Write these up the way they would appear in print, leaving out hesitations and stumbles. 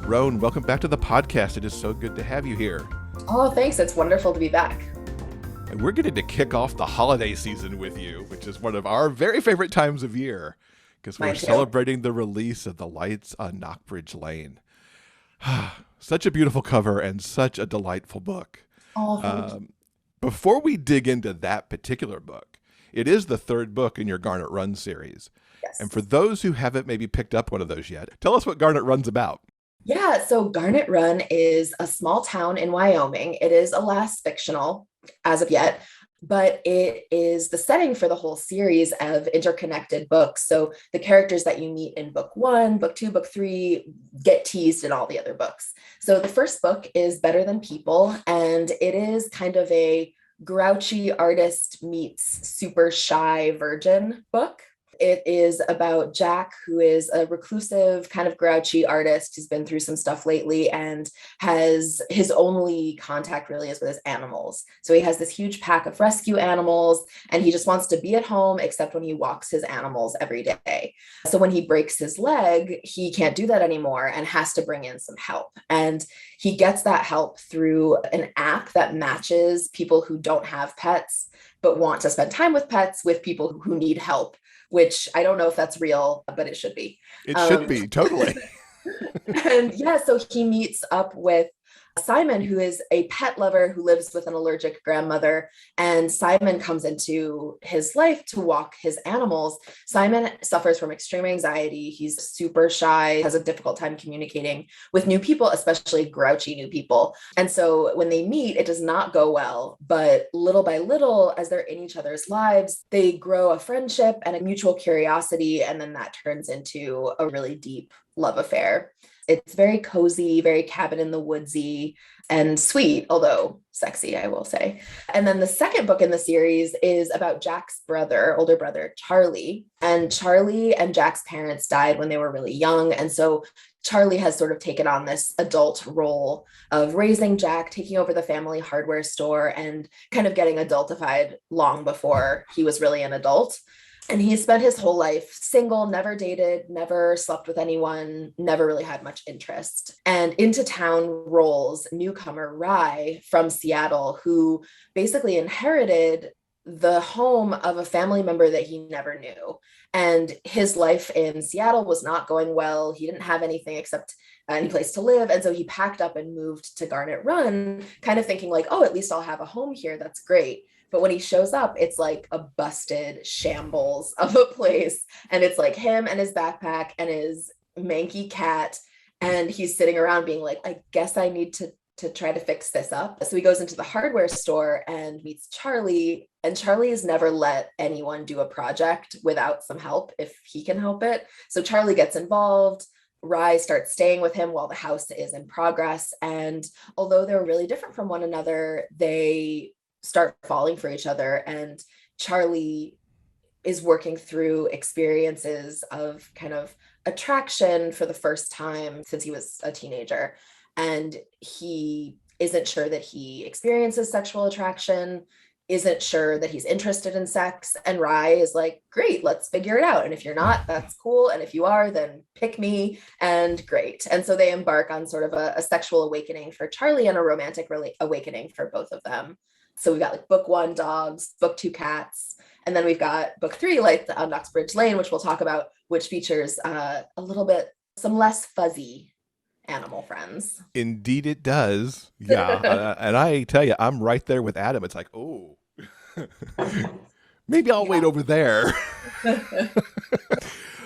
Roan, welcome back to the podcast. It is so good to have you here. Oh, thanks. It's wonderful to be back. And we're getting to kick off the holiday season with you, which is one of our very favorite times of year because we're celebrating the release of The Lights on Knockbridge Lane. Such a beautiful cover and such a delightful book. Oh, thank you. Before we dig into that particular book, it is the third book in your Garnet Run series. Yes. And for those who haven't maybe picked up one of those yet, tell us what Garnet Run's about. Yeah, so Garnet Run is a small town in Wyoming. It is, alas, fictional as of yet, but it is the setting for the whole series of interconnected books. So the characters that you meet in book 1, book 2, book 3 get teased in all the other books. So the first book is Better Than People, and it is kind of a grouchy artist meets super shy virgin book. It is about Jack, who is a reclusive, kind of grouchy artist. He's been through some stuff lately and has his only contact really is with his animals. So he has this huge pack of rescue animals and he just wants to be at home, except when he walks his animals every day. So when he breaks his leg, he can't do that anymore and has to bring in some help. And he gets that help through an app that matches people who don't have pets, but want to spend time with pets with people who need help, which I don't know if that's real, but it should be. It should be, totally. And yeah, so he meets up with Simon, who is a pet lover who lives with an allergic grandmother. And Simon comes into his life to walk his animals. Simon suffers from extreme anxiety. He's super shy, has a difficult time communicating with new people, especially grouchy new people. And so when they meet, it does not go well. But little by little, as they're in each other's lives, they grow a friendship and a mutual curiosity. And then that turns into a really deep love affair. It's very cozy, very cabin in the woodsy and sweet, although sexy, I will say. And then the second book in the series is about Jack's brother, older brother, Charlie. And Charlie and Jack's parents died when they were really young. And so Charlie has sort of taken on this adult role of raising Jack, taking over the family hardware store and kind of getting adultified long before he was really an adult. And he spent his whole life single, never dated, never slept with anyone, never really had much interest. And into town rolls newcomer Rye from Seattle, who basically inherited the home of a family member that he never knew. And his life in Seattle was not going well. He didn't have anything except any place to live. And so he packed up and moved to Garnet Run, kind of thinking like, oh, at least I'll have a home here. That's great. But when he shows up, it's like a busted shambles of a place. And it's like him and his backpack and his manky cat. And he's sitting around being like, I guess I need to try to fix this up. So he goes into the hardware store and meets Charlie. And Charlie has never let anyone do a project without some help if he can help it. So Charlie gets involved. Rye starts staying with him while the house is in progress. And although they're really different from one another, they start falling for each other. And Charlie is working through experiences of kind of attraction for the first time since he was a teenager. And he isn't sure that he experiences sexual attraction, isn't sure that he's interested in sex. And Rye is like, great, let's figure it out. And if you're not, that's cool. And if you are, then pick me and great. And so they embark on sort of a sexual awakening for Charlie and a romantic awakening for both of them. So we've got like book 1, dogs, book 2, cats. And then we've got book 3, like on Knockbridge Lane, which we'll talk about, which features a little bit, some less fuzzy animal friends. Indeed it does. Yeah. And I tell you, I'm right there with Adam. It's like, oh, maybe I'll wait over there.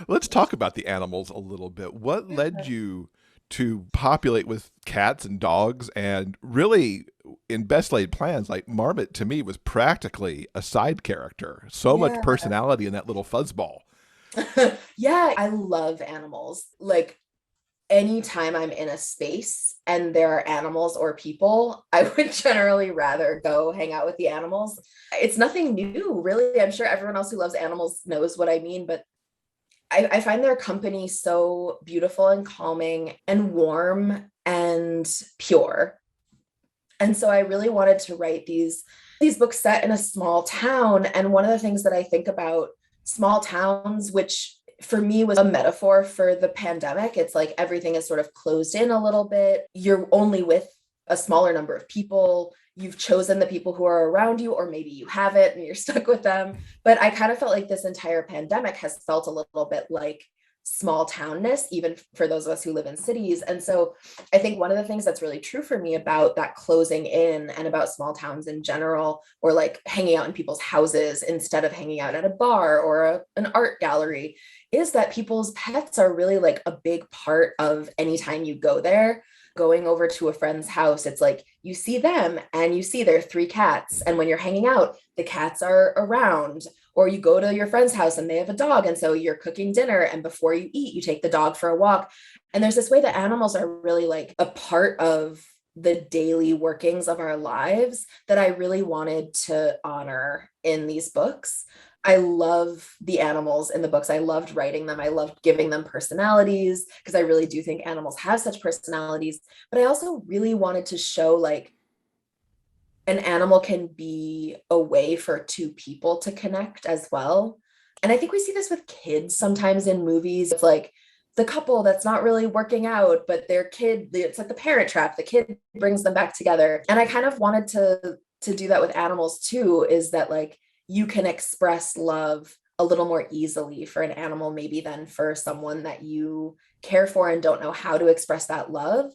Let's talk about the animals a little bit. What led you to populate with cats and dogs? And really, in Best Laid Plans, like Marmot to me was practically a side character. So much personality in that little fuzzball. Yeah, I love animals. Like anytime I'm in a space and there are animals or people, I would generally rather go hang out with the animals. It's nothing new, really. I'm sure everyone else who loves animals knows what I mean, but I find their company so beautiful and calming and warm and pure. And so I really wanted to write these books set in a small town. And one of the things that I think about small towns, which for me was a metaphor for the pandemic. It's like everything is sort of closed in a little bit. You're only with a smaller number of people. You've chosen the people who are around you, or maybe you haven't and you're stuck with them. But I kind of felt like this entire pandemic has felt a little bit like small townness, even for those of us who live in cities. And so I think one of the things that's really true for me about that closing in and about small towns in general, or like hanging out in people's houses instead of hanging out at a bar or an art gallery, is that people's pets are really like a big part of any time you go there. Going over to a friend's house, it's like you see them and you see their 3 cats. And when you're hanging out, the cats are around. Or you go to your friend's house and they have a dog. And so you're cooking dinner. And before you eat, you take the dog for a walk. And there's this way that animals are really like a part of the daily workings of our lives that I really wanted to honor in these books. I love the animals in the books. I loved writing them. I loved giving them personalities because I really do think animals have such personalities. But I also really wanted to show like an animal can be a way for 2 people to connect as well. And I think we see this with kids sometimes in movies. It's like the couple that's not really working out, but their kid, it's like the parent trap. The kid brings them back together. And I kind of wanted to do that with animals too, is that like you can express love a little more easily for an animal maybe than for someone that you care for and don't know how to express that love.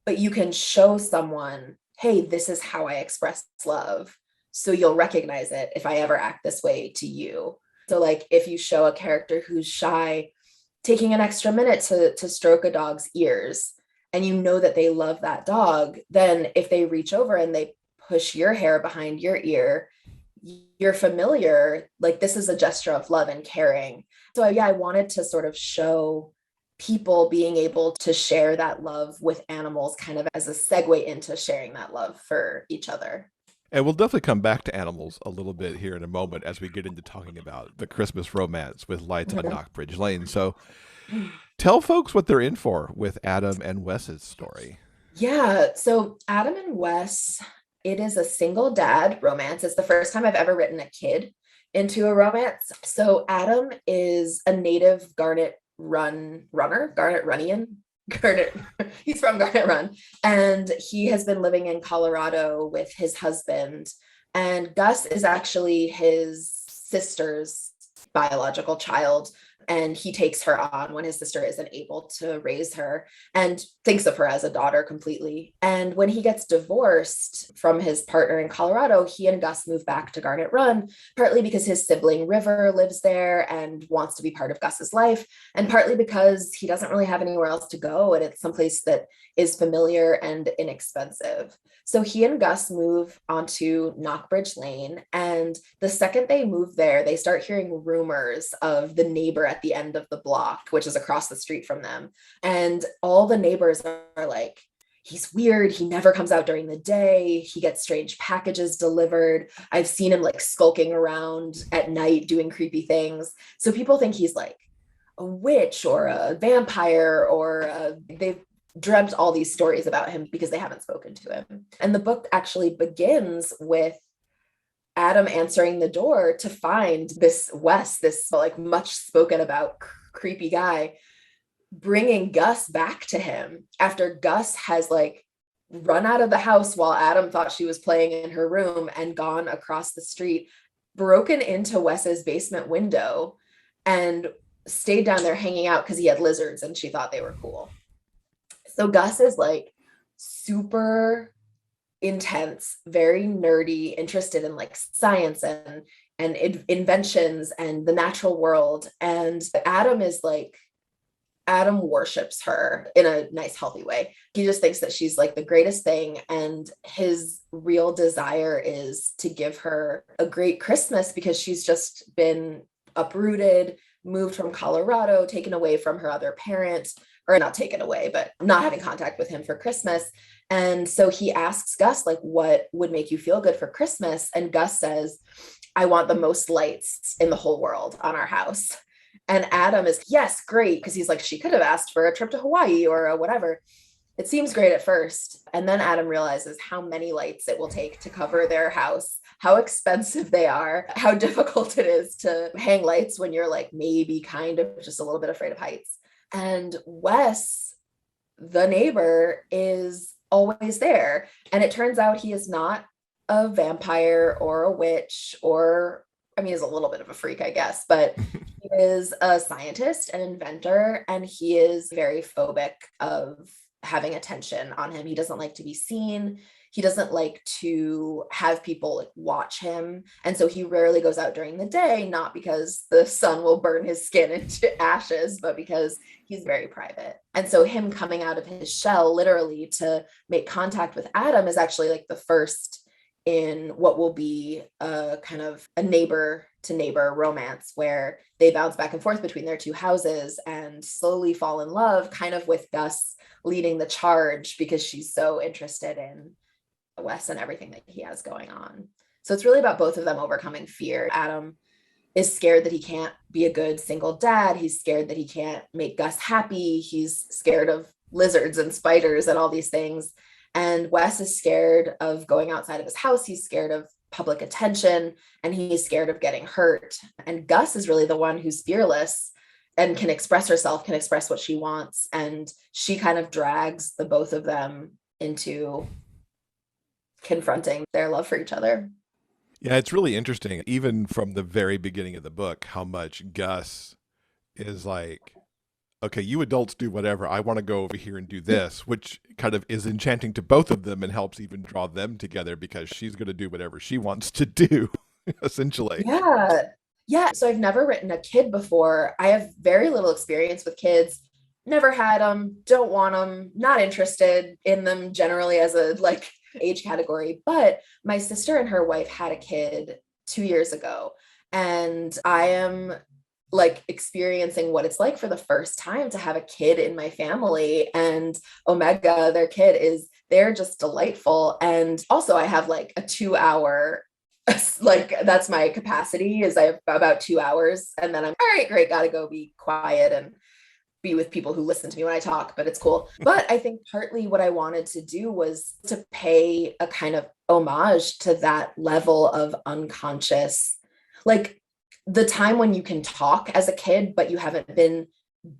But you can show someone, hey, this is how I express love. So you'll recognize it if I ever act this way to you. So like if you show a character who's shy, taking an extra minute to stroke a dog's ears, and you know that they love that dog, then if they reach over and they push your hair behind your ear, you're familiar, like this is a gesture of love and caring. So yeah, I wanted to sort of show people being able to share that love with animals kind of as a segue into sharing that love for each other. And we'll definitely come back to animals a little bit here in a moment as we get into talking about the Christmas romance with Lights on Knockbridge Lane. So tell folks what they're in for with Adam and Wes's story. Yeah, so Adam and Wes, it is a single dad romance. It's the first time I've ever written a kid into a romance. So Adam is a native Garnet Runnian. He's from Garnet Run, and he has been living in Colorado with his husband. And Gus is actually his sister's biological child, and he takes her on when his sister isn't able to raise her and thinks of her as a daughter completely. And when he gets divorced from his partner in Colorado, he and Gus move back to Garnet Run, partly because his sibling River lives there and wants to be part of Gus's life, and partly because he doesn't really have anywhere else to go, and it's someplace that is familiar and inexpensive. So he and Gus move onto Knockbridge Lane, and the second they move there, they start hearing rumors of the neighbor at the end of the block, which is across the street from them. And all the neighbors are like, he's weird. He never comes out during the day. He gets strange packages delivered. I've seen him like skulking around at night doing creepy things. So people think he's like a witch or a vampire, or they've dreamt all these stories about him because they haven't spoken to him. And the book actually begins with Adam answering the door to find this Wes, this like much spoken about creepy guy, bringing Gus back to him after Gus has like run out of the house while Adam thought she was playing in her room and gone across the street, broken into Wes's basement window, and stayed down there hanging out because he had lizards and she thought they were cool. So Gus is like super intense, very nerdy, interested in like science and inventions and the natural world. And Adam worships her in a nice, healthy way. He just thinks that she's like the greatest thing. And his real desire is to give her a great Christmas because she's just been uprooted, moved from Colorado, taken away from her other parent, or not taken away, but not having contact with him for Christmas. And so he asks Gus, like, what would make you feel good for Christmas? And Gus says, I want the most lights in the whole world on our house. And Adam is, yes, great. Because he's like, she could have asked for a trip to Hawaii or whatever. It seems great at first. And then Adam realizes how many lights it will take to cover their house, how expensive they are, how difficult it is to hang lights when you're like maybe kind of just a little bit afraid of heights. And Wes, the neighbor, is always there. And it turns out he is not a vampire or a witch, or, I mean, he's a little bit of a freak, I guess, but he is a scientist, an inventor, and he is very phobic of having attention on him. He doesn't like to be seen. He doesn't like to have people like watch him. And so he rarely goes out during the day, not because the sun will burn his skin into ashes, but because he's very private. And so him coming out of his shell literally to make contact with Adam is actually like the first in what will be a kind of a neighbor to neighbor romance where they bounce back and forth between their two houses and slowly fall in love, kind of with Gus leading the charge because she's so interested in Wes and everything that he has going on. So it's really about both of them overcoming fear. Adam is scared that he can't be a good single dad. He's scared that he can't make Gus happy. He's scared of lizards and spiders and all these things. And Wes is scared of going outside of his house. He's scared of public attention, and he's scared of getting hurt. And Gus is really the one who's fearless and can express herself, can express what she wants. And she kind of drags the both of them into confronting their love for each other. Yeah, it's really interesting, even from the very beginning of the book, how much Gus is like, okay, you adults do whatever. I want to go over here and do this, which kind of is enchanting to both of them and helps even draw them together because she's going to do whatever she wants to do, essentially. Yeah. Yeah. So I've never written a kid before. I have very little experience with kids. Never had them, don't want them, not interested in them generally as a like age category. But my sister and her wife had a kid 2 years ago. And I am like experiencing what it's like for the first time to have a kid in my family. And Omega, their kid, they're just delightful. And also I have like a 2 hour, like that's my capacity, is I have about 2 hours. And then I'm all right, great, gotta go be quiet and be with people who listen to me when I talk, but it's cool. But I think partly what I wanted to do was to pay a kind of homage to that level of unconscious, like the time when you can talk as a kid, but you haven't been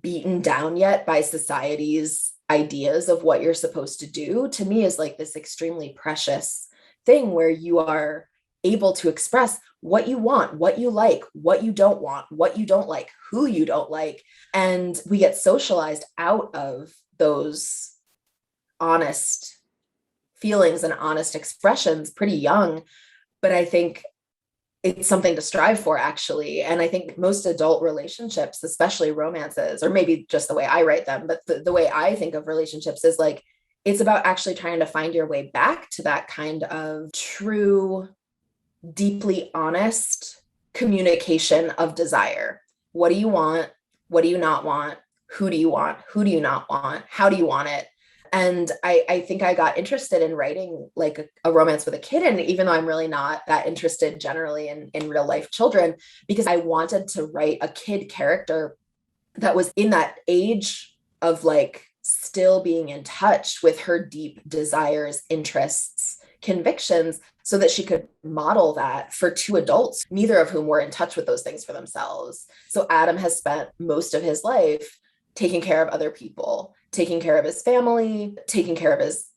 beaten down yet by society's ideas of what you're supposed to do, to me is like this extremely precious thing where you are able to express what you want, what you like, what you don't want, what you don't like, who you don't like. And we get socialized out of those honest feelings and honest expressions pretty young. But I think it's something to strive for, actually. And I think most adult relationships, especially romances, or maybe just the way I write them, but the way I think of relationships is like, it's about actually trying to find your way back to that kind of true, deeply honest communication of desire. What do you want? What do you not want? Who do you want? Who do you not want? How do you want it? And I think I got interested in writing like a romance with a kid. And even though I'm really not that interested generally in real life children, because I wanted to write a kid character that was in that age of like still being in touch with her deep desires, interests, convictions, so that she could model that for two adults, neither of whom were in touch with those things for themselves. So Adam has spent most of his life taking care of other people, taking care of his family, taking care of his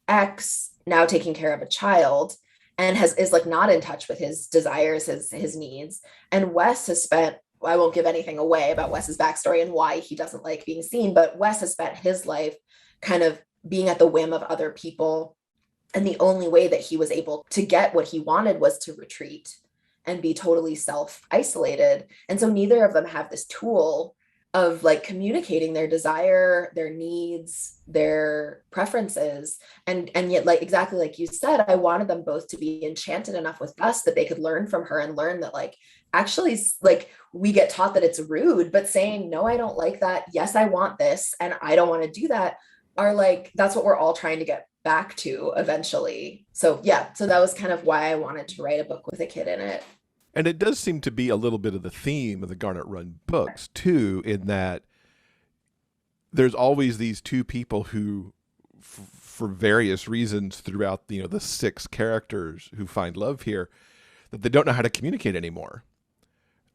ex, now taking care of a child, and is like not in touch with his desires, his needs. And Wes has spent, I won't give anything away about Wes's backstory and why he doesn't like being seen, but Wes has spent his life kind of being at the whim of other people. And the only way that he was able to get what he wanted was to retreat and be totally self-isolated. And so neither of them have this tool of like communicating their desire, their needs, their preferences. And yet, like exactly like you said, I wanted them both to be enchanted enough with Gus that they could learn from her and learn that like, actually, like we get taught that it's rude, but saying, no, I don't like that. Yes, I want this. And I don't want to do that, are like, that's what we're all trying to get back to eventually. So yeah, so that was kind of why I wanted to write a book with a kid in it. And it does seem to be a little bit of the theme of the Garnet Run books, too, in that there's always these two people who, for various reasons throughout the 6 characters who find love here, that they don't know how to communicate anymore.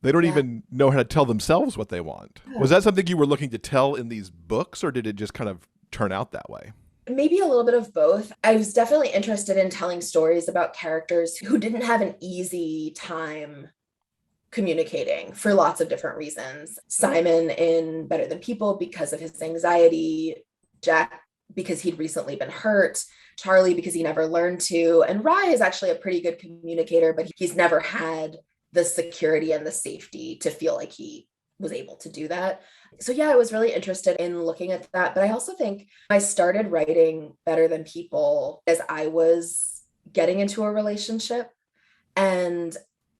They don't Yeah. even know how to tell themselves what they want. Yeah. Was that something you were looking to tell in these books, or did it just kind of turn out that way? Maybe a little bit of both. I was definitely interested in telling stories about characters who didn't have an easy time communicating for lots of different reasons. Simon in Better Than People because of his anxiety, Jack because he'd recently been hurt, Charlie because he never learned to, and Rye is actually a pretty good communicator, but he's never had the security and the safety to feel like he was able to do that. So yeah, I was really interested in looking at that. But I also think I started writing Better Than People as I was getting into a relationship. And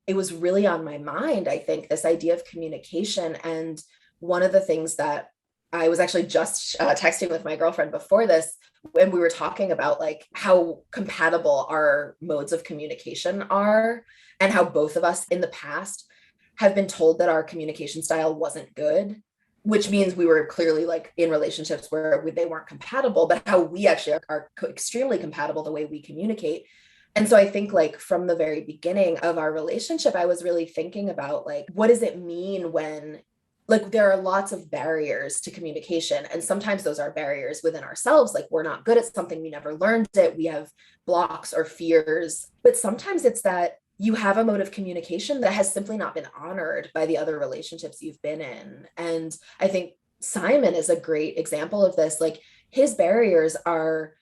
it was really on my mind, I think, this idea of communication. And one of the things that I was actually just texting with my girlfriend before this, when we were talking about like how compatible our modes of communication are, and how both of us in the past have been told that our communication style wasn't good, which means we were clearly like in relationships where they weren't compatible, but how we actually are extremely compatible the way we communicate. And so I think like from the very beginning of our relationship, I was really thinking about like, what does it mean when like there are lots of barriers to communication, and sometimes those are barriers within ourselves, like we're not good at something, we never learned it, we have blocks or fears, but sometimes it's that you have a mode of communication that has simply not been honored by the other relationships you've been in. And I think Simon is a great example of this. Like his barriers are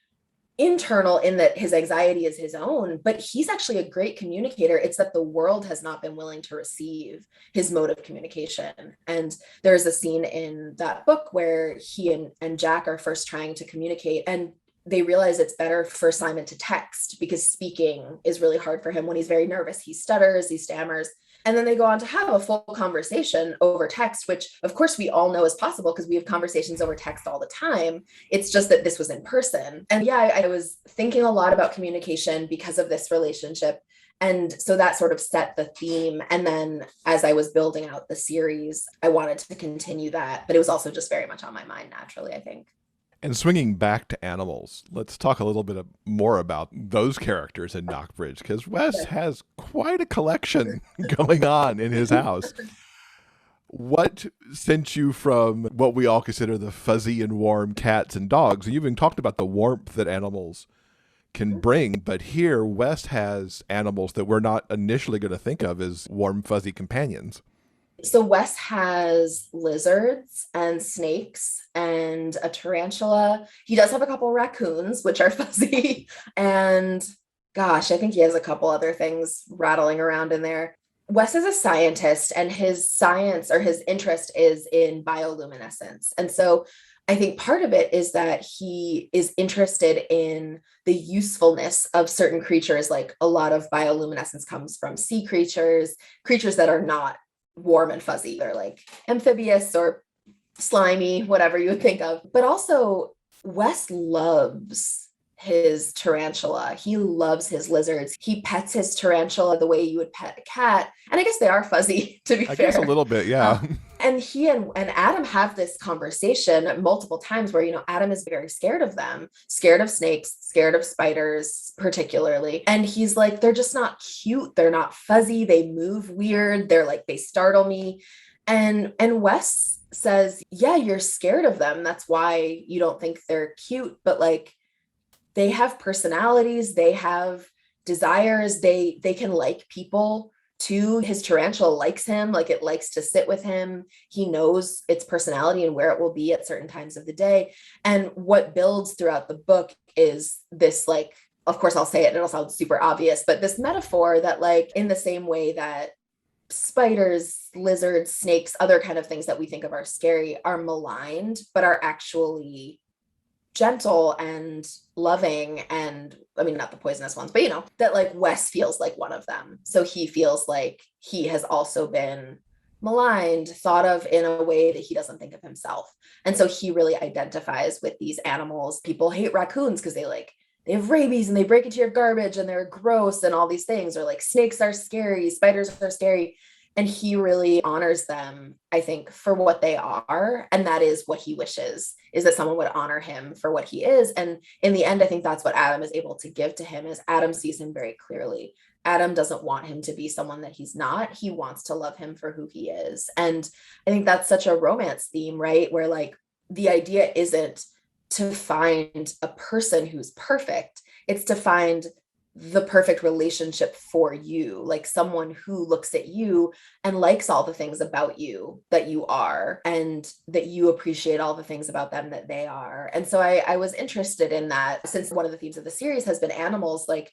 internal in that his anxiety is his own, but he's actually a great communicator. It's that the world has not been willing to receive his mode of communication. And there's a scene in that book where he and Jack are first trying to communicate, and they realize it's better for Simon to text because speaking is really hard for him. When he's very nervous, he stutters, he stammers. And then they go on to have a full conversation over text, which of course we all know is possible because we have conversations over text all the time. It's just that this was in person. And yeah, I was thinking a lot about communication because of this relationship. And so that sort of set the theme. And then as I was building out the series, I wanted to continue that, but it was also just very much on my mind naturally, I think. And swinging back to animals, let's talk a little bit more about those characters in Knockbridge, because Wes has quite a collection going on in his house. What sent you from what we all consider the fuzzy and warm cats and dogs? You even talked about the warmth that animals can bring, but here Wes has animals that we're not initially going to think of as warm, fuzzy companions. So Wes has lizards and snakes and a tarantula. He does have a couple raccoons, which are fuzzy. And gosh, I think he has a couple other things rattling around in there. Wes is a scientist, and his science or his interest is in bioluminescence. And so I think part of it is that he is interested in the usefulness of certain creatures. Like a lot of bioluminescence comes from sea creatures, creatures that are not warm and fuzzy. They're like amphibious or slimy, whatever you would think of. But also, Wes loves his tarantula. He loves his lizards. He pets his tarantula the way you would pet a cat. And I guess they are fuzzy, to be fair. I guess a little bit, yeah. And he and Adam have this conversation multiple times where, Adam is very scared of them, scared of snakes, scared of spiders, particularly. And he's like, they're just not cute. They're not fuzzy. They move weird. They're like, they startle me. And Wes says, yeah, you're scared of them. That's why you don't think they're cute. But like, they have personalities. They have desires. They can like people too. His tarantula likes him, like it likes to sit with him. He knows its personality and where it will be at certain times of the day. And what builds throughout the book is this, like, of course I'll say it and it'll sound super obvious, but this metaphor that like in the same way that spiders, lizards, snakes, other kind of things that we think of are scary are maligned, but are actually gentle and loving, and I mean, not the poisonous ones, but that like Wes feels like one of them. So he feels like he has also been maligned, thought of in a way that he doesn't think of himself. And so he really identifies with these animals. People hate raccoons because they have rabies and they break into your garbage and they're gross and all these things, or like snakes are scary, spiders are scary. And he really honors them, I think, for what they are. And that is what he wishes, is that someone would honor him for what he is. And in the end, I think that's what Adam is able to give to him, is Adam sees him very clearly. Adam doesn't want him to be someone that he's not. He wants to love him for who he is. And I think that's such a romance theme, right? Where like the idea isn't to find a person who's perfect, it's to find the perfect relationship for you, like someone who looks at you and likes all the things about you that you are, and that you appreciate all the things about them that they are. And so I was interested in that, since one of the themes of the series has been animals. Like,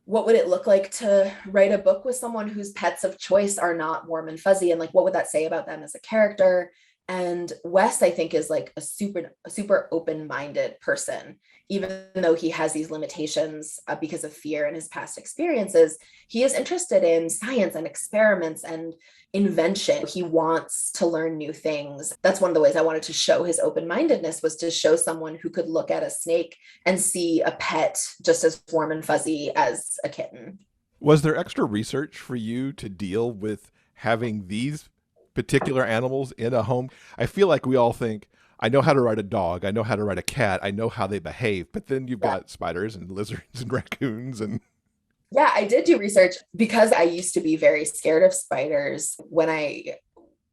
what would it look like to write a book with someone whose pets of choice are not warm and fuzzy? And like, what would that say about them as a character? And Wes, I think, is like a super open-minded person, even though he has these limitations because of fear and his past experiences. He is interested in science and experiments and invention. He wants to learn new things. That's one of the ways I wanted to show his open-mindedness, was to show someone who could look at a snake and see a pet just as warm and fuzzy as a kitten. Was there extra research for you to deal with having these particular animals in a home? I feel like we all think, I know how to ride a dog, I know how to ride a cat, I know how they behave, but then you've got spiders and lizards and raccoons and yeah, I did do research because I used to be very scared of spiders. When I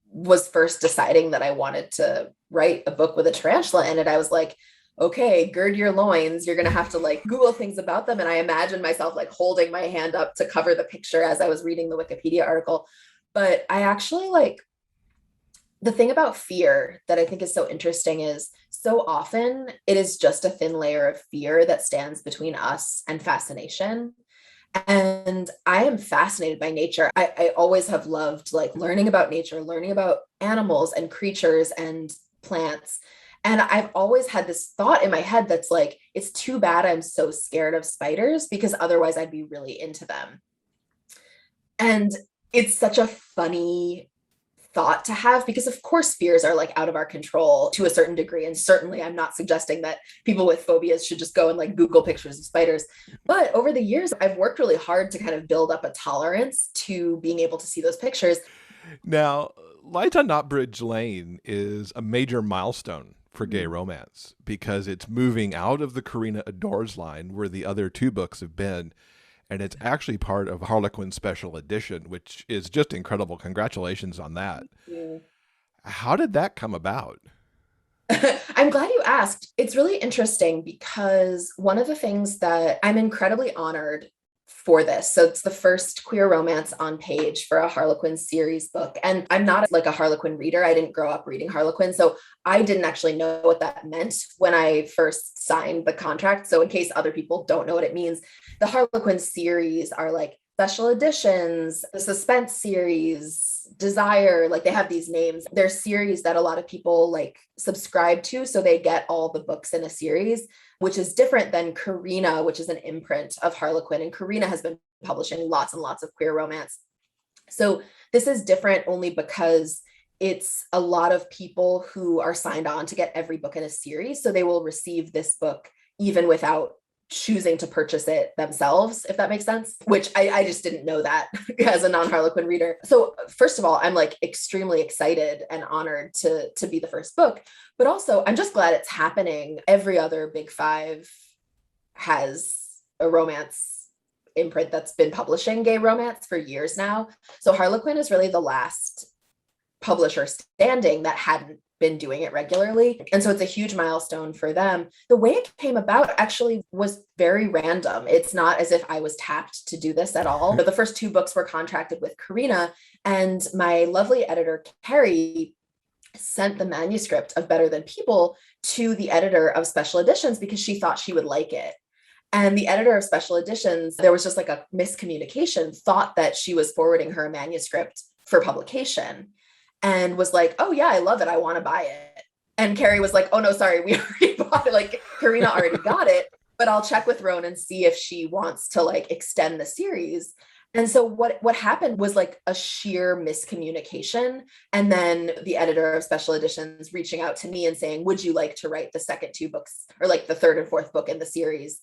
was first deciding that I wanted to write a book with a tarantula in it, I was like, okay, gird your loins. You're going to have to like Google things about them. And I imagined myself like holding my hand up to cover the picture as I was reading the Wikipedia article. But I actually like, the thing about fear that I think is so interesting is, so often it is just a thin layer of fear that stands between us and fascination. And I am fascinated by nature. I always have loved like learning about nature, learning about animals and creatures and plants. And I've always had this thought in my head that's like, it's too bad I'm so scared of spiders, because otherwise I'd be really into them. And it's such a funny thought to have, because of course fears are like out of our control to a certain degree, and certainly I'm not suggesting that people with phobias should just go and like Google pictures of spiders. But over the years I've worked really hard to kind of build up a tolerance to being able to see those pictures. now Light on Knockbridge Lane is a major milestone for gay romance because it's moving out of the Karina Adores line where the other two books have been, and it's actually part of Harlequin Special Edition, which is just incredible. Congratulations on that. Yeah. How did that come about? I'm glad you asked. It's really interesting because one of the things that I'm incredibly honored for this. So it's the first queer romance on page for a Harlequin series book. And I'm not like a Harlequin reader. I didn't grow up reading Harlequin. So I didn't actually know what that meant when I first signed the contract. So in case other people don't know what it means, the Harlequin series are like special editions, the suspense series, desire, like they have these names. They're series that a lot of people like subscribe to, so they get all the books in a series, which is different than Karina, which is an imprint of Harlequin. And Karina has been publishing lots and lots of queer romance. So this is different only because it's a lot of people who are signed on to get every book in a series. So they will receive this book even without choosing to purchase it themselves, if that makes sense, which I just didn't know that as a non-Harlequin reader. So first of all, I'm like extremely excited and honored to be the first book, but also I'm just glad it's happening. Every other big five has a romance imprint that's been publishing gay romance for years now. So Harlequin is really the last publisher standing that hadn't been doing it regularly. And so it's a huge milestone for them. The way it came about actually was very random. It's not as if I was tapped to do this at all. But the first two books were contracted with Karina, and my lovely editor, Carrie, sent the manuscript of Better Than People to the editor of Special Editions because she thought she would like it. And the editor of Special Editions, there was just like a miscommunication, thought that she was forwarding her a manuscript for publication, and was like, oh yeah, I love it, I want to buy it. And Carrie was like, oh no, sorry, we already bought it. Like Karina already got it, but I'll check with Roan and see if she wants to like extend the series. And so what happened was like a sheer miscommunication. And then the editor of Special Editions reaching out to me and saying, would you like to write the second two books, or like the third and fourth book in the series,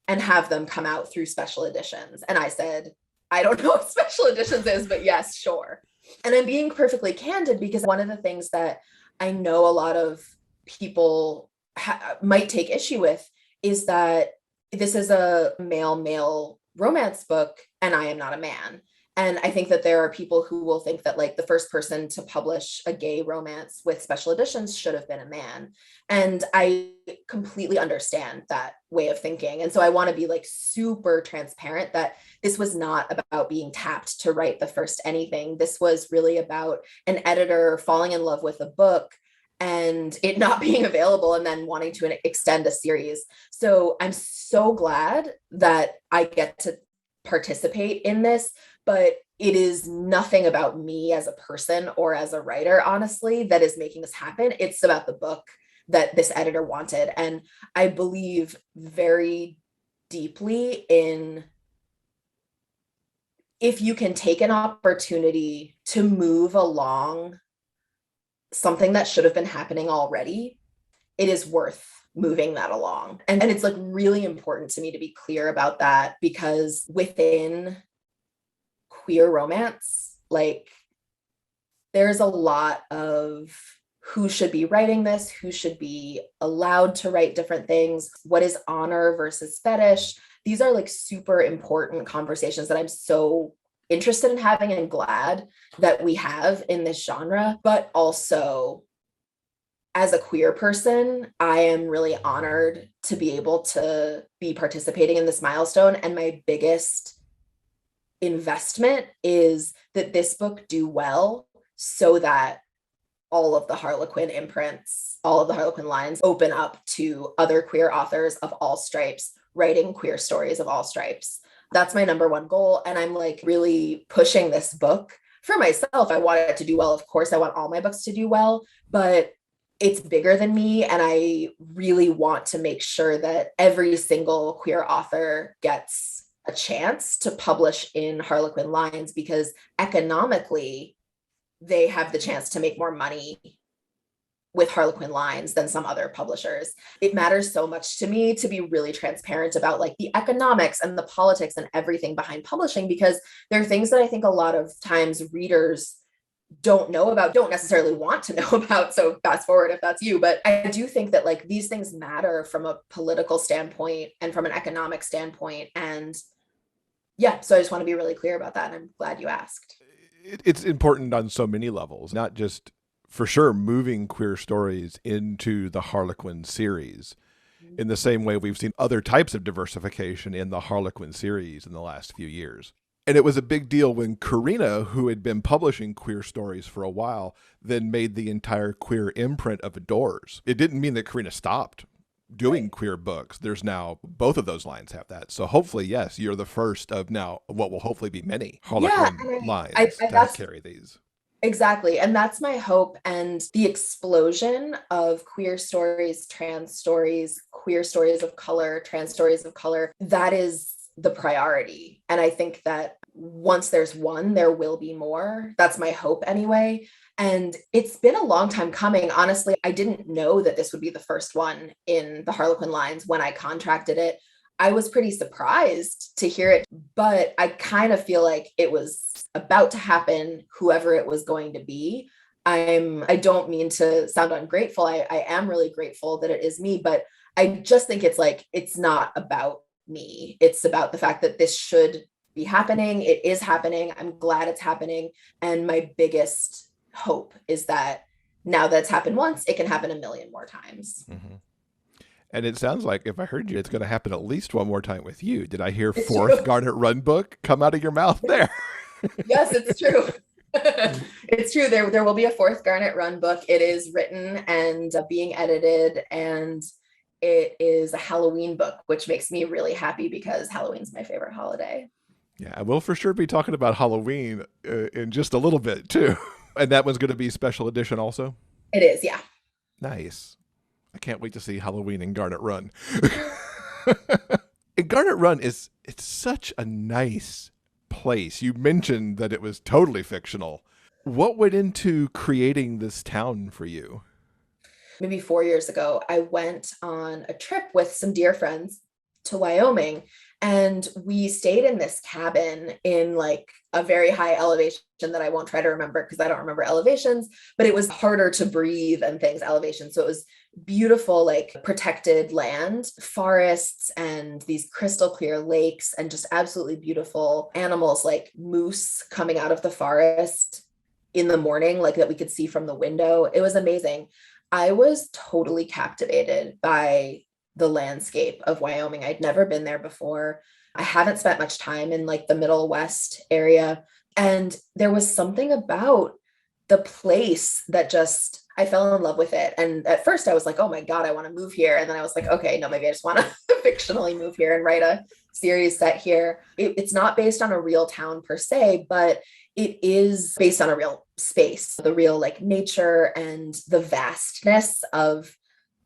and have them come out through Special Editions? And I said, I don't know what Special Editions is, but yes, sure. And I'm being perfectly candid because one of the things that I know a lot of people might take issue with is that this is a male romance book and I am not a man. And I think that there are people who will think that like the first person to publish a gay romance with special editions should have been a man. And I completely understand that way of thinking. And so I want to be like super transparent that this was not about being tapped to write the first anything. This was really about an editor falling in love with a book and it not being available and then wanting to extend a series. So I'm so glad that I get to participate in this, but it is nothing about me as a person or as a writer, honestly, that is making this happen. It's about the book that this editor wanted. And I believe very deeply in if you can take an opportunity to move along something that should have been happening already, it is worth moving that along. And it's like really important to me to be clear about that, because within queer romance, like there's a lot of who should be writing this, who should be allowed to write different things, what is honor versus fetish. These are like super important conversations that I'm so interested in having and glad that we have in this genre. But also, as a queer person, I am really honored to be able to be participating in this milestone. And my biggest investment is that this book do well so that all of the Harlequin imprints, all of the Harlequin lines open up to other queer authors of all stripes, writing queer stories of all stripes. That's my number one goal. And I'm like really pushing this book for myself. I want it to do well. Of course, I want all my books to do well, but it's bigger than me. And I really want to make sure that every single queer author gets a chance to publish in Harlequin lines, because economically, they have the chance to make more money with Harlequin lines than some other publishers. It matters so much to me to be really transparent about like the economics and the politics and everything behind publishing, because there are things that I think a lot of times readers don't know about, don't necessarily want to know about. So fast forward if that's you. But I do think that like these things matter from a political standpoint and from an economic standpoint. And yeah, so I just want to be really clear about that. And I'm glad you asked. It's important on so many levels, not just for sure moving queer stories into the Harlequin series in the same way we've seen other types of diversification in the Harlequin series in the last few years. And it was a big deal when Karina, who had been publishing queer stories for a while, then made the entire queer imprint of Adores. It didn't mean that Karina stopped doing queer books. There's now both of those lines have that. So hopefully, yes, you're the first of now what will hopefully be many Harlequin lines to carry these. Exactly. And that's my hope. And the explosion of queer stories, trans stories, queer stories of color, trans stories of color, that is the priority. And I think that once there's one, there will be more. That's my hope anyway. And it's been a long time coming. Honestly, I didn't know that this would be the first one in the Harlequin lines when I contracted it. I was pretty surprised to hear it, but I kind of feel like it was about to happen, whoever it was going to be. I don't mean to sound ungrateful. I am really grateful that it is me, but I just think it's like, it's not about me. It's about the fact that this should be happening. It is happening. I'm glad it's happening. And my biggest hope is that now that it's happened once, it can happen a million more times. Mm-hmm. And it sounds like, if I heard you, it's going to happen at least one more time with you. Did I hear It's fourth true. Garnet Run book come out of your mouth there? Yes, it's true. It's true. There will be a fourth Garnet Run book. It is written and being edited, and it is a Halloween book, which makes me really happy because Halloween's my favorite holiday. Yeah, I will for sure be talking about Halloween in just a little bit too. And that one's going to be special edition also? It is, yeah. Nice. I can't wait to see Halloween in Garnet Run. And Garnet Run it's such a nice place. You mentioned that it was totally fictional. What went into creating this town for you? Maybe 4 years ago, I went on a trip with some dear friends to Wyoming. And we stayed in this cabin in like a very high elevation that I won't try to remember because I don't remember elevations, but it was harder to breathe and things, elevation. So it was beautiful, like protected land, forests, and these crystal clear lakes, and just absolutely beautiful animals like moose coming out of the forest in the morning, like that we could see from the window. It was amazing. I was totally captivated by the landscape of Wyoming. I'd never been there before. I haven't spent much time in like the Middle West area. And there was something about the place that just, I fell in love with it. And at first I was like, oh my God, I want to move here. And then I was like, okay, no, maybe I just want to fictionally move here and write a series set here. It's not based on a real town per se, but it is based on a real space, the real like nature and the vastness of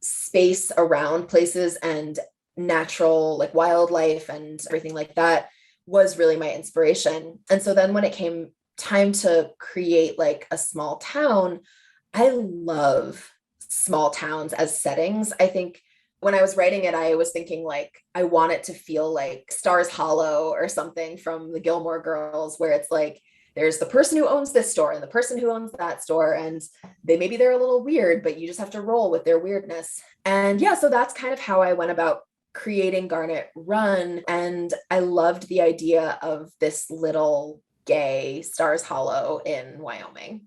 space around places and natural like wildlife and everything like that was really my inspiration. And so then when it came time to create like a small town, I love small towns as settings. I think when I was writing it, I was thinking like, I want it to feel like Stars Hollow or something from the Gilmore Girls, where it's like, there's the person who owns this store and the person who owns that store, and maybe they're a little weird, but you just have to roll with their weirdness. And yeah, so that's kind of how I went about creating Garnet Run. And I loved the idea of this little gay Stars Hollow in Wyoming.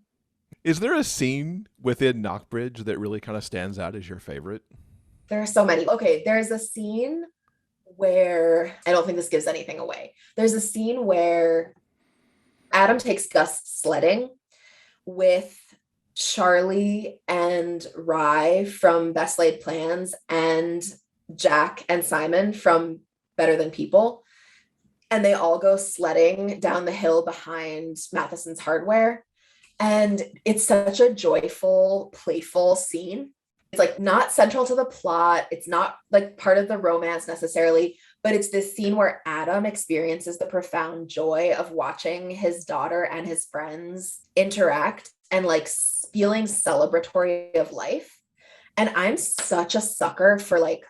Is there a scene within Knockbridge that really kind of stands out as your favorite? There are so many. Okay, there's a scene where I don't think this gives anything away. There's a scene where Adam takes Gus sledding with Charlie and Rye from Best Laid Plans and Jack and Simon from Better Than People. And they all go sledding down the hill behind Matheson's Hardware. And it's such a joyful, playful scene. It's like not central to the plot. It's not like part of the romance necessarily, but it's this scene where Adam experiences the profound joy of watching his daughter and his friends interact and like feeling celebratory of life. And I'm such a sucker for like,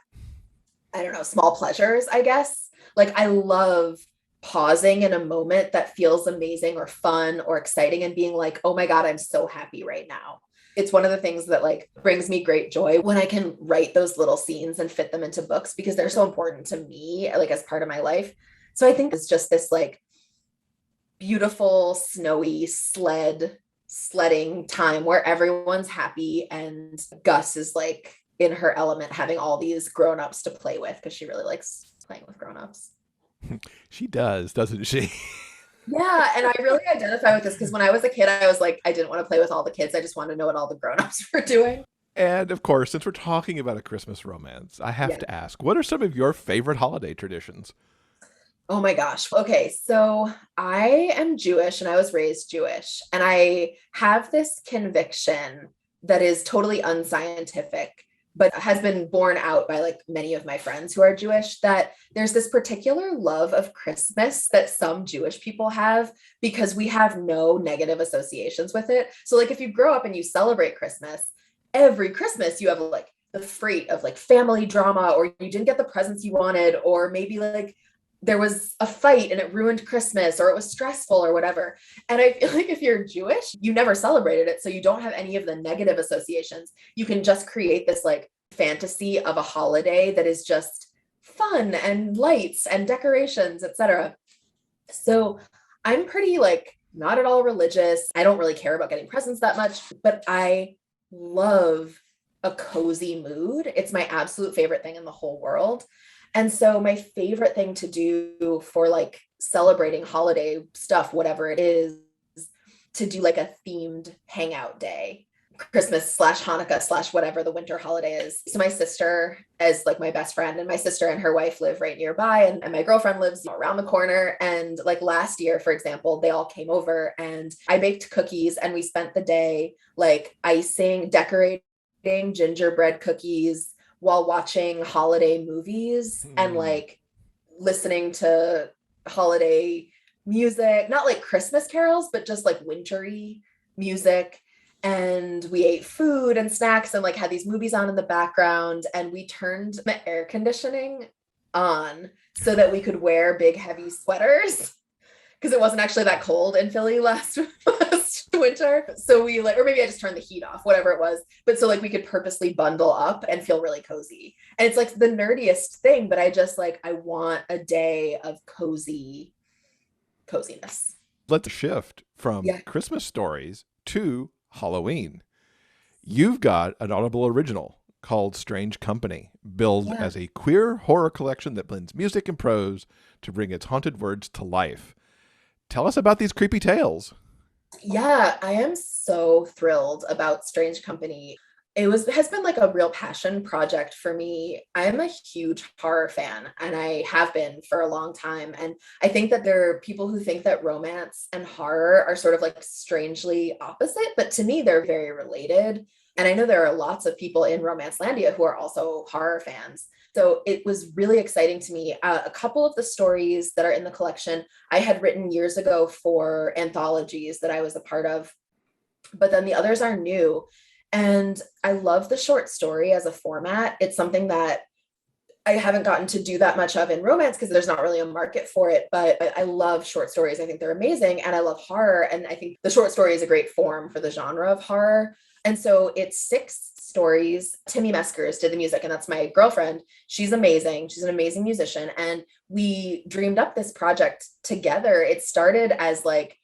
I don't know, small pleasures, I guess. Like I love pausing in a moment that feels amazing or fun or exciting and being like, oh my God, I'm so happy right now. It's one of the things that like brings me great joy when I can write those little scenes and fit them into books because they're so important to me, like as part of my life. So I think it's just this like beautiful, snowy sledding time where everyone's happy and Gus is like in her element having all these grown-ups to play with because she really likes playing with grown-ups. She does, doesn't she? Yeah, and I really identify with this because when I was a kid, I was like, I didn't want to play with all the kids. I just wanted to know what all the grown-ups were doing. And of course, since we're talking about a Christmas romance, I have to ask, what are some of your favorite holiday traditions? Oh my gosh. Okay, so I am Jewish and I was raised Jewish, and I have this conviction that is totally unscientific but has been borne out by like many of my friends who are Jewish, that there's this particular love of Christmas that some Jewish people have because we have no negative associations with it. So like if you grow up and you celebrate Christmas, every Christmas you have like the freight of like family drama, or you didn't get the presents you wanted, or maybe like there was a fight and it ruined Christmas, or it was stressful or whatever. And I feel like if you're Jewish, you never celebrated it. So you don't have any of the negative associations. You can just create this like fantasy of a holiday that is just fun and lights and decorations, etc. So I'm pretty like not at all religious. I don't really care about getting presents that much, but I love a cozy mood. It's my absolute favorite thing in the whole world. And so my favorite thing to do for like celebrating holiday stuff, whatever it is, to do like a themed hangout day, Christmas / Hanukkah / whatever the winter holiday is. So my sister is like my best friend, and my sister and her wife live right nearby. And my girlfriend lives around the corner. And like last year, for example, they all came over and I baked cookies and we spent the day like decorating gingerbread cookies while watching holiday movies and like listening to holiday music, not like Christmas carols, but just like wintry music. And we ate food and snacks and like had these movies on in the background. And we turned the air conditioning on so that we could wear big, heavy sweaters because it wasn't actually that cold in Philly last winter. So we like, or maybe I just turned the heat off, whatever it was. But so like we could purposely bundle up and feel really cozy. And it's like the nerdiest thing, but I just like, I want a day of coziness. Let's shift from Yeah. Christmas stories to Halloween. You've got an Audible original called Strange Company, billed Yeah. as a queer horror collection that blends music and prose to bring its haunted words to life. Tell us about these creepy tales. Yeah, I am so thrilled about Strange Company. Has been like a real passion project for me. I'm a huge horror fan and I have been for a long time. And I think that there are people who think that romance and horror are sort of like strangely opposite, but to me, they're very related. And I know there are lots of people in Romancelandia who are also horror fans. So it was really exciting to me. A couple of the stories that are in the collection I had written years ago for anthologies that I was a part of, but then the others are new. And I love the short story as a format. It's something that I haven't gotten to do that much of in romance because there's not really a market for it, but I love short stories. I think they're amazing. And I love horror. And I think the short story is a great form for the genre of horror. And so it's 6 stories. Timmy Meskers did the music, and that's my girlfriend. She's amazing. She's an amazing musician. And we dreamed up this project together. It started as like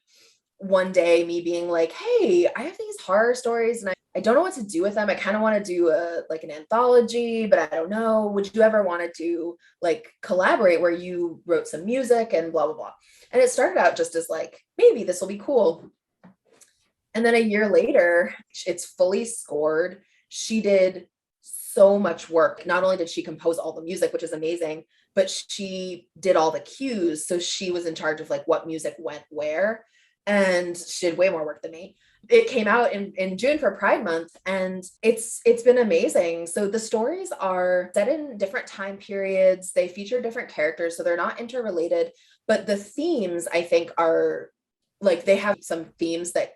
one day me being like, hey, I have these horror stories and I don't know what to do with them. I kind of want to do like an anthology, but I don't know. Would you ever want to do like collaborate where you wrote some music and blah, blah, blah. And it started out just as like, maybe this will be cool. And then a year later, it's fully scored. She did so much work. Not only did she compose all the music, which is amazing, but she did all the cues. So she was in charge of like what music went where. And she did way more work than me. It came out in June for Pride Month, and it's been amazing. So the stories are set in different time periods. They feature different characters, so they're not interrelated. But the themes, I think, are like they have some themes that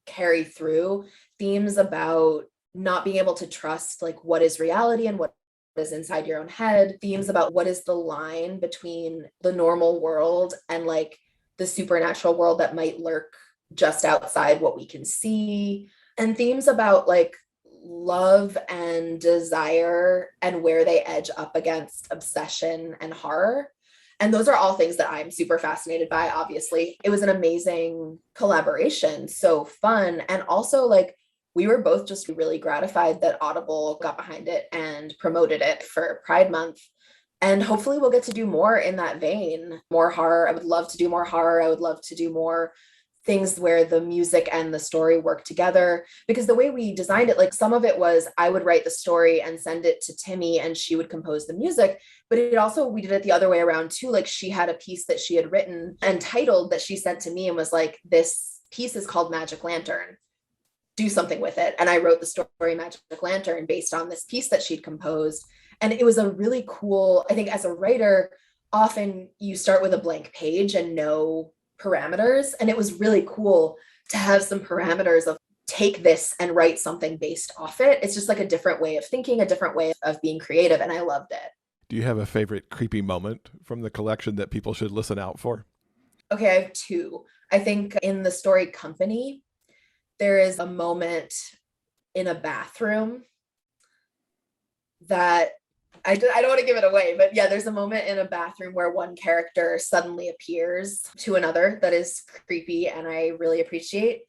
carry through, themes about not being able to trust like what is reality and what is inside your own head, themes about what is the line between the normal world and like the supernatural world that might lurk just outside what we can see, and themes about like love and desire and where they edge up against obsession and horror. And those are all things that I'm super fascinated by, obviously. It was an amazing collaboration, so fun. And also, like, we were both just really gratified that Audible got behind it and promoted it for Pride Month. And hopefully we'll get to do more in that vein, more horror. I would love to do more horror. I would love to do more things where the music and the story work together, because the way we designed it, like some of it was I would write the story and send it to Timmy and she would compose the music, but it also, we did it the other way around too. Like she had a piece that she had written and titled that she sent to me and was like, this piece is called Magic Lantern, do something with it. And I wrote the story Magic Lantern based on this piece that she'd composed. And it was a really cool, I think as a writer, often you start with a blank page and no parameters. And it was really cool to have some parameters of take this and write something based off it. It's just like a different way of thinking, a different way of being creative. And I loved it. Do you have a favorite creepy moment from the collection that people should listen out for? Okay, I have 2. I think in the story Company, there is a moment in a bathroom that I don't want to give it away, but yeah, there's a moment in a bathroom where one character suddenly appears to another that is creepy and I really appreciate.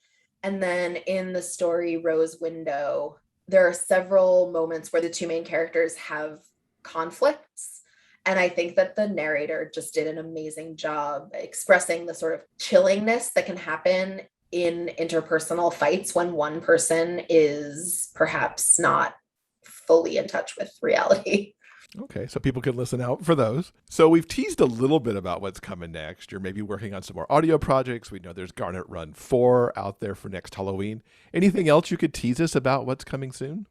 And then in the story Rose Window, there are several moments where the 2 main characters have conflicts. And I think that the narrator just did an amazing job expressing the sort of chillingness that can happen in interpersonal fights when one person is perhaps not fully in touch with reality. Okay, so people can listen out for those. So we've teased a little bit about what's coming next. You're maybe working on some more audio projects. We know there's Garnet Run 4 out there for next Halloween. Anything else you could tease us about what's coming soon?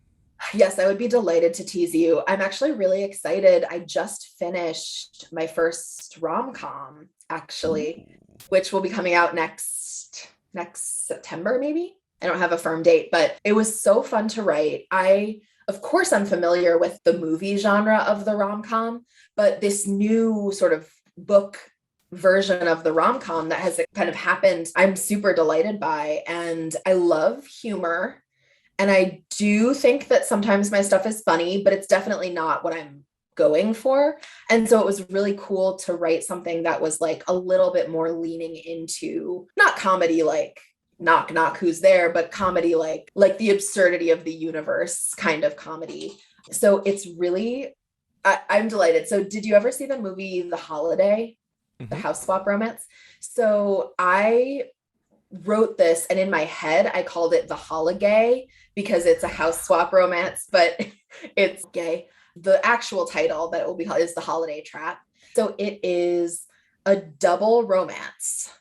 Yes, I would be delighted to tease you. I'm actually really excited. I just finished my first rom-com, actually, which will be coming out next September, maybe. I don't have a firm date, but it was so fun to write. I of course, I'm familiar with the movie genre of the rom-com, but this new sort of book version of the rom-com that has kind of happened, I'm super delighted by. And I love humor. And I do think that sometimes my stuff is funny, but it's definitely not what I'm going for. And so it was really cool to write something that was like a little bit more leaning into not comedy like knock knock who's there, but comedy like the absurdity of the universe kind of comedy. So it's really I'm delighted. So did you ever see the movie The Holiday, the house swap romance? So I wrote this, and in my head I called it The Holiday because it's a house swap romance, but it's gay. The actual title that it will be called is The Holiday Trap. So it is a double romance,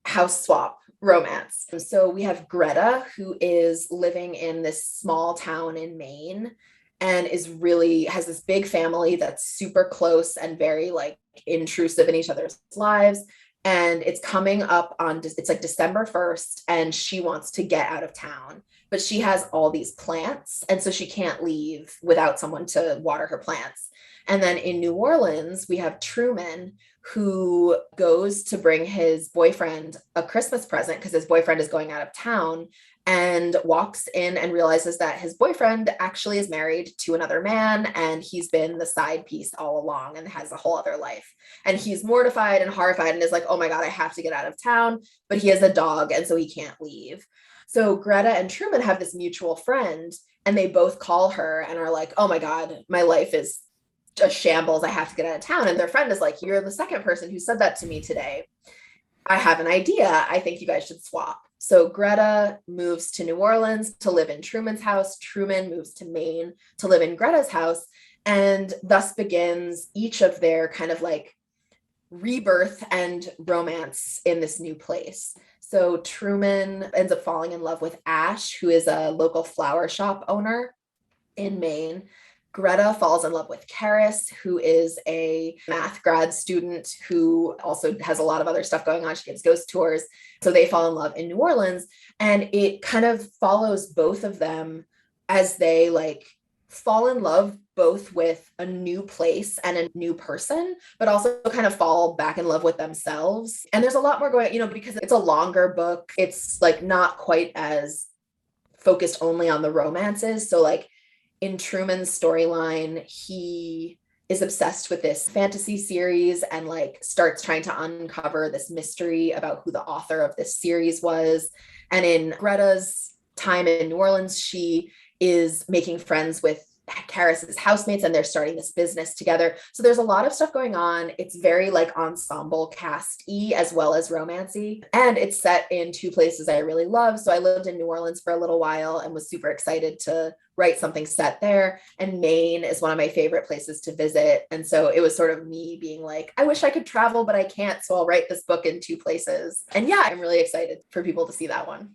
house swap romance. So we have Greta, who is living in this small town in Maine and is really has this big family that's super close and very like intrusive in each other's lives. And it's coming up on, it's like December 1st, and she wants to get out of town, but she has all these plants. And so she can't leave without someone to water her plants. And then in New Orleans, we have Truman, who goes to bring his boyfriend a Christmas present because his boyfriend is going out of town, and walks in and realizes that his boyfriend actually is married to another man, and he's been the side piece all along and has a whole other life. And he's mortified and horrified and is like, oh my God, I have to get out of town. But he has a dog, and so he can't leave. So Greta and Truman have this mutual friend, and they both call her and are like, oh my God, my life is a shambles. I have to get out of town. And their friend is like, you're the second person who said that to me today. I have an idea. I think you guys should swap. So Greta moves to New Orleans to live in Truman's house. Truman moves to Maine to live in Greta's house. And thus begins each of their kind of like rebirth and romance in this new place. So Truman ends up falling in love with Ash, who is a local flower shop owner in Maine. Greta falls in love with Karis, who is a math grad student who also has a lot of other stuff going on. She gives ghost tours. So they fall in love in New Orleans. And it kind of follows both of them as they like fall in love both with a new place and a new person, but also kind of fall back in love with themselves. And there's a lot more going, because it's a longer book. It's like not quite as focused only on the romances. So like, in Truman's storyline, he is obsessed with this fantasy series and like starts trying to uncover this mystery about who the author of this series was. And in Greta's time in New Orleans, she is making friends with Karis's housemates, and they're starting this business together. So there's a lot of stuff going on. It's very like ensemble cast-y as well as romancy. And it's set in two places I really love. So I lived in New Orleans for a little while and was super excited to write something set there. And Maine is one of my favorite places to visit. And so it was sort of me being like, I wish I could travel, but I can't. So I'll write this book in two places. And yeah, I'm really excited for people to see that one.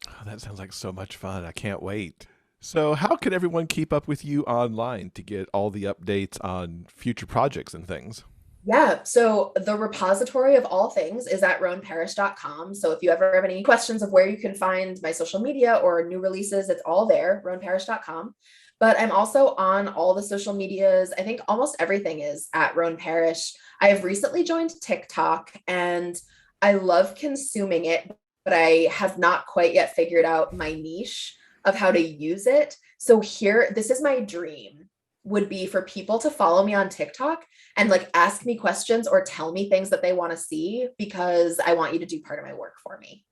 Oh, that sounds like so much fun. I can't wait. So how can everyone keep up with you online to get all the updates on future projects and things? Yeah, so the repository of all things is at roanparrish.com. So if you ever have any questions of where you can find my social media or new releases, it's all there, roanparrish.com. But I'm also on all the social medias. I think almost everything is at Roan Parrish. I have recently joined TikTok and I love consuming it, but I have not quite yet figured out my niche of how to use it. So here, this is my dream, would be for people to follow me on TikTok and like ask me questions or tell me things that they want to see, because I want you to do part of my work for me.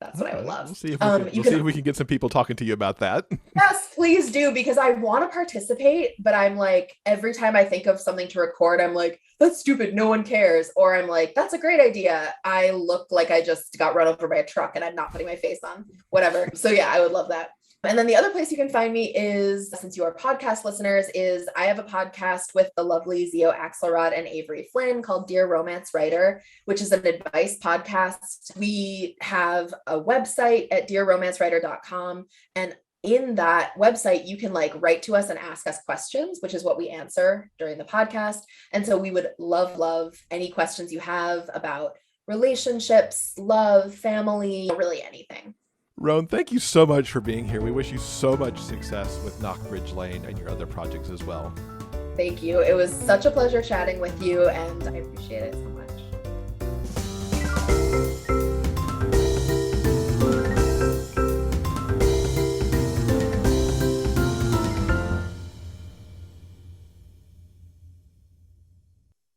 That's what I would love. We'll see if we can get some people talking to you about that. Yes, please do, because I want to participate, but I'm like, every time I think of something to record, I'm like, that's stupid, no one cares. Or I'm like, that's a great idea. I look like I just got run over by a truck and I'm not putting my face on, whatever. So yeah, I would love that. And then the other place you can find me is, since you are podcast listeners, is I have a podcast with the lovely Zio Axelrod and Avery Flynn called Dear Romance Writer, which is an advice podcast. We have a website at dearromancewriter.com. And in that website, you can like write to us and ask us questions, which is what we answer during the podcast. And so we would love any questions you have about relationships, love, family, really anything. Roan, thank you so much for being here. We wish you so much success with Knockbridge Lane and your other projects as well. Thank you. It was such a pleasure chatting with you, and I appreciate it so much.